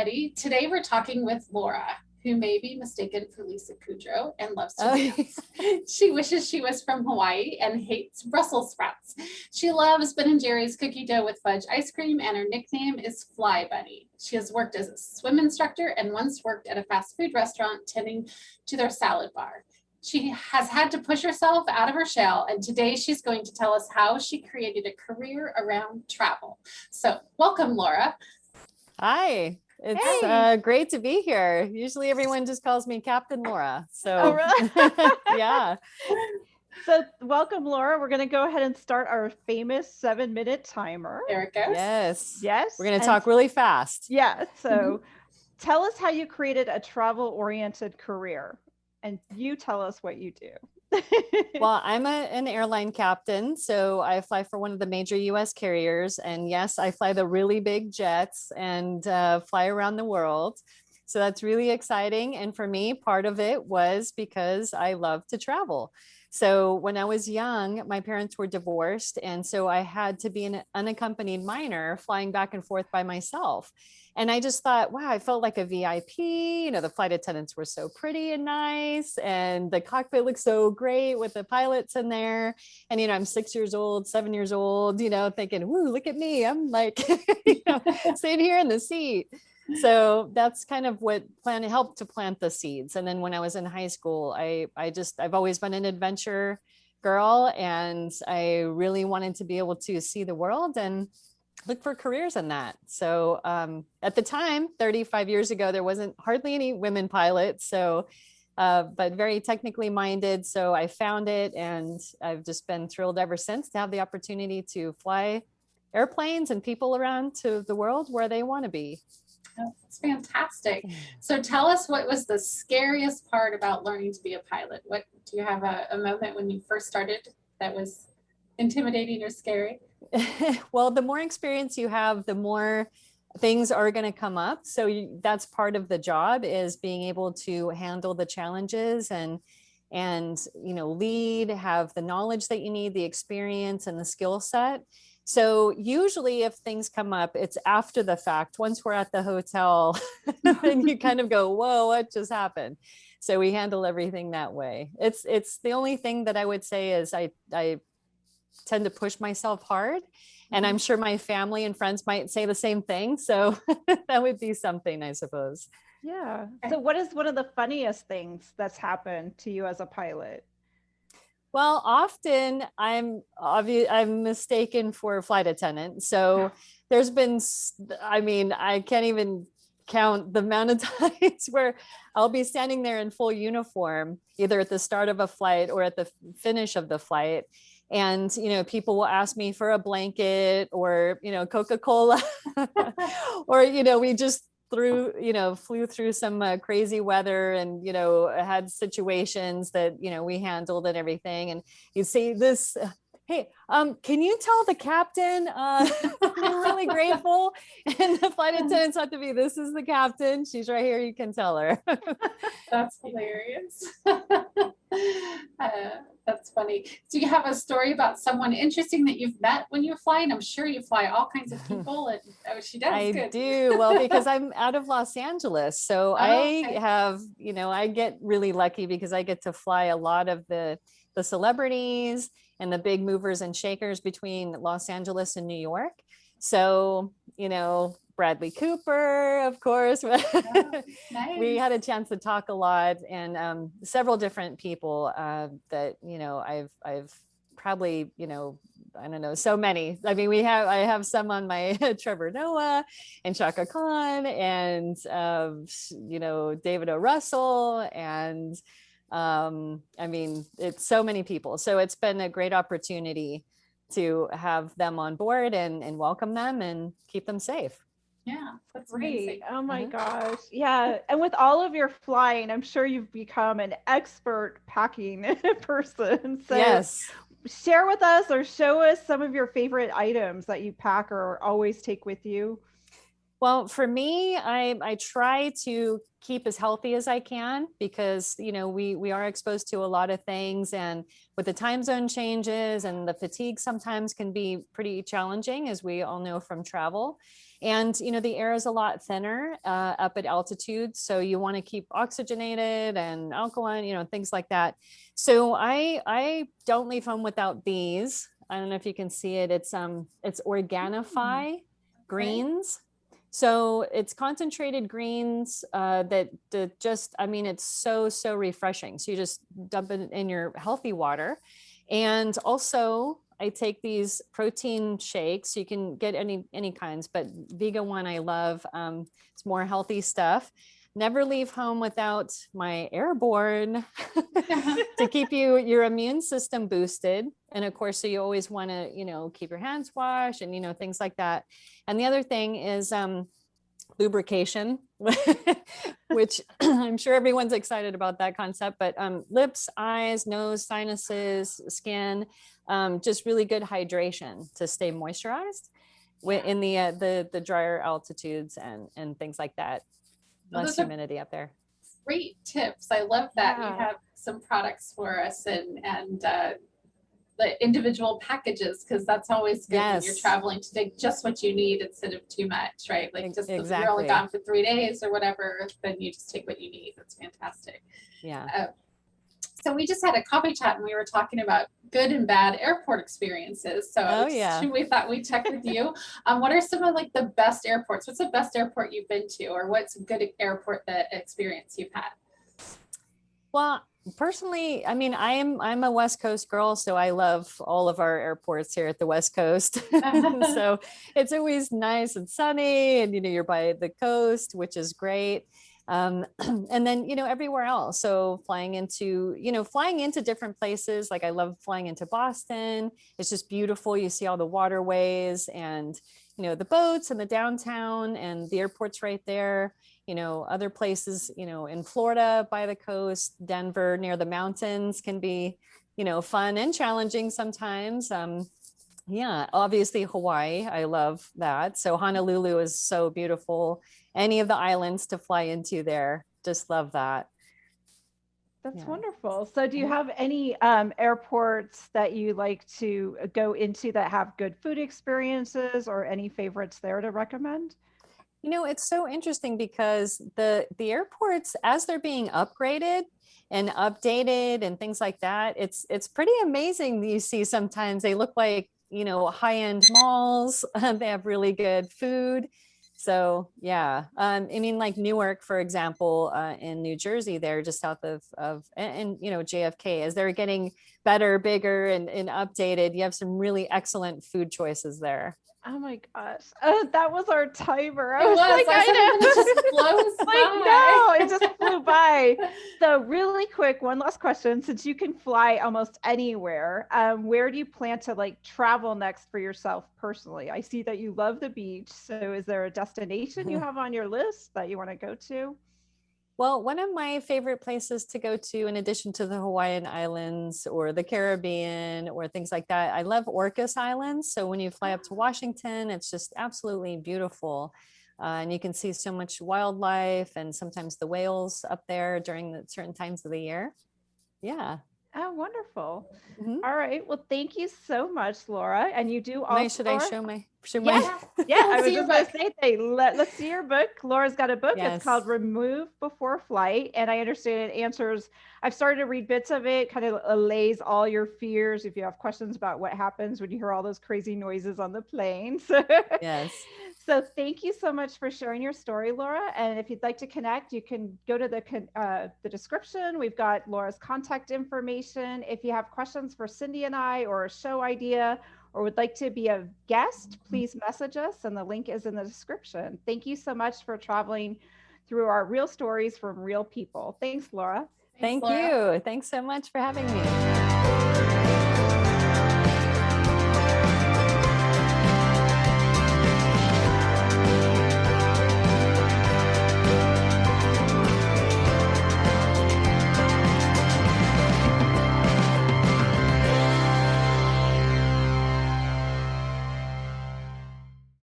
everybody. Today we're talking with Laura, who may be mistaken for Lisa Kudrow and loves to dance. She wishes she was from Hawaii and hates Brussels sprouts. She loves Ben & Jerry's cookie dough with fudge ice cream, and her nickname is Fly Bunny. She has worked as a swim instructor and once worked at a fast food restaurant tending to their salad bar. She has had to push herself out of her shell, and today she's going to tell us how she created a career around travel. So welcome, Laura. Hi, it's great to be here. Usually everyone just calls me Captain Laura. So yeah. So welcome, Laura. We're going to go ahead and start our famous 7-minute timer. There it goes. Yes. Yes. We're going to talk really fast. Yeah. So tell us how you created a travel-oriented career, and you tell us what you do. Well, I'm an airline captain, so I fly for one of the major US carriers. And yes, I fly the really big jets and fly around the world. So that's really exciting. And for me, part of it was because I love to travel. So when I was young, my parents were divorced. And so I had to be an unaccompanied minor flying back and forth by myself. And I just thought, wow, I felt like a VIP. You know, the flight attendants were so pretty and nice, and the cockpit looked so great with the pilots in there. And, you know, I'm 6 years old, 7 years old, you know, thinking, woo, look at me. I'm like, you know, sitting here in the seat. So that's kind of what helped to plant the seeds. And then when I was in high school, I've always been an adventure girl, and I really wanted to be able to see the world and look for careers in that. So at the time, 35 years ago, there wasn't hardly any women pilots. So, but very technically minded. So I found it, and I've just been thrilled ever since to have the opportunity to fly airplanes and people around to the world where they want to be. Oh, that's fantastic. So tell us, what was the scariest part about learning to be a pilot? What do you have a moment when you first started that was intimidating or scary? Well, the more experience you have, the more things are going to come up. So that's part of the job, is being able to handle the challenges and you know, lead, have the knowledge that you need, the experience and the skill set. So usually if things come up, it's after the fact. Once we're at the hotel, then you kind of go, whoa, what just happened? So we handle everything that way. It's the only thing that I would say is I tend to push myself hard, and I'm sure my family and friends might say the same thing. So that would be something, I suppose. Yeah. So what is one of the funniest things that's happened to you as a pilot? Well, often I'm mistaken for a flight attendant. So there's been, I mean, I can't even count the amount of times where I'll be standing there in full uniform, either at the start of a flight or at the finish of the flight. And, you know, people will ask me for a blanket or, you know, Coca-Cola, or, you know, we just flew through some crazy weather, and, you know, had situations that, you know, we handled and everything. And you see this, hey, can you tell the captain, we're really grateful. And the flight attendants have to be, this is the captain. She's right here. You can tell her. That's hilarious. That's funny. Do you have a story about someone interesting that you've met when you're flying? I'm sure you fly all kinds of people. And she does. I Good. do. Well, because I'm out of Los Angeles. So I have, you know, I get really lucky because I get to fly a lot of the celebrities and the big movers and shakers between Los Angeles and New York. So, you know, Bradley Cooper, of course. Nice. We had a chance to talk a lot, and several different people that, you know, I've probably, you know, I don't know, so many. I mean, I have some on my Trevor Noah and Shaka Khan and, you know, David O. Russell. And I mean, it's so many people. So it's been a great opportunity to have them on board and welcome them and keep them safe. Yeah, that's great. amazing. Oh my gosh. Yeah. And with all of your flying, I'm sure you've become an expert packing person. So yes. Share with us or show us some of your favorite items that you pack or always take with you. Well, for me, I try to keep as healthy as I can, because, you know, we are exposed to a lot of things, and with the time zone changes and the fatigue sometimes can be pretty challenging, as we all know from travel. And, the air is a lot thinner up at altitude. So you want to keep oxygenated and alkaline, things like that. So I don't leave home without these. I don't know if you can see it. It's Organifi greens. So it's concentrated greens that just, it's so refreshing. So you just dump it in your healthy water. And also I take these protein shakes. You can get any kinds, but Vega one I love. It's more healthy stuff. Never leave home without my Airborne to keep your immune system boosted. And of course, so you always want to, keep your hands washed and, things like that. And the other thing is lubrication, which I'm sure everyone's excited about that concept, but lips, eyes, nose, sinuses, skin, just really good hydration to stay moisturized in the drier altitudes and things like that. Less humidity up there. Great tips. I love that Yeah. you have some products for us and the individual packages, because that's always good when you're Yes. traveling to take just what you need instead of too much, right? Like just if you're only Exactly. gone for 3 days or whatever, then you just take what you need. That's fantastic. Yeah. So we just had a coffee chat and we were talking about good and bad airport experiences. So we thought we'd check with you. What are some of like the best airports? What's the best airport you've been to, or what's a good airport experience you've had? Well, personally, I'm a West Coast girl, so I love all of our airports here at the West Coast. So it's always nice and sunny, and you're by the coast, which is great. And then everywhere else. So flying into different places. Like I love flying into Boston. It's just beautiful. You see all the waterways and the boats and the downtown, and the airport's right there. Other places, in Florida by the coast, Denver near the mountains can be, fun and challenging sometimes. Yeah, obviously Hawaii, I love that. So Honolulu is so beautiful. Any of the islands to fly into there, just love that. That's wonderful. So do you have any airports that you like to go into that have good food experiences, or any favorites there to recommend? It's so interesting because the airports, as they're being upgraded and updated and things like that, it's pretty amazing. You see sometimes they look like, high-end malls. They have really good food. So yeah, like Newark, for example, in New Jersey, they're just south of JFK, as they're getting better, bigger, and updated. You have some really excellent food choices there. Oh my gosh, that was our timer. I It was like, I know. It just flows by. No, it just flew by. So really quick, one last question. Since you can fly almost anywhere, where do you plan to travel next for yourself personally? I see that you love the beach. So is there a destination you have on your list that you want to go to? Well, one of my favorite places to go to, in addition to the Hawaiian Islands or the Caribbean or things like that, I love Orcas Islands. So when you fly up to Washington, it's just absolutely beautiful. And you can see so much wildlife and sometimes the whales up there during the certain times of the year. Yeah. Oh, wonderful. Mm-hmm. All right. Well, thank you so much, Laura. And you do also. Should I show my? Yeah, I was just going to say, let's see your book. Laura's got a book. Yes. It's called Remove Before Flight. And I understand it answers, I've started to read bits of it, kind of allays all your fears if you have questions about what happens when you hear all those crazy noises on the plane. So, yes. So thank you so much for sharing your story, Laura. And if you'd like to connect, you can go to the description. We've got Laura's contact information. If you have questions for Cindy and I, or a show idea, or would like to be a guest, please message us, and the link is in the description. Thank you so much for traveling through our real stories from real people. Thanks, Laura. Thank you. Thanks so much for having me.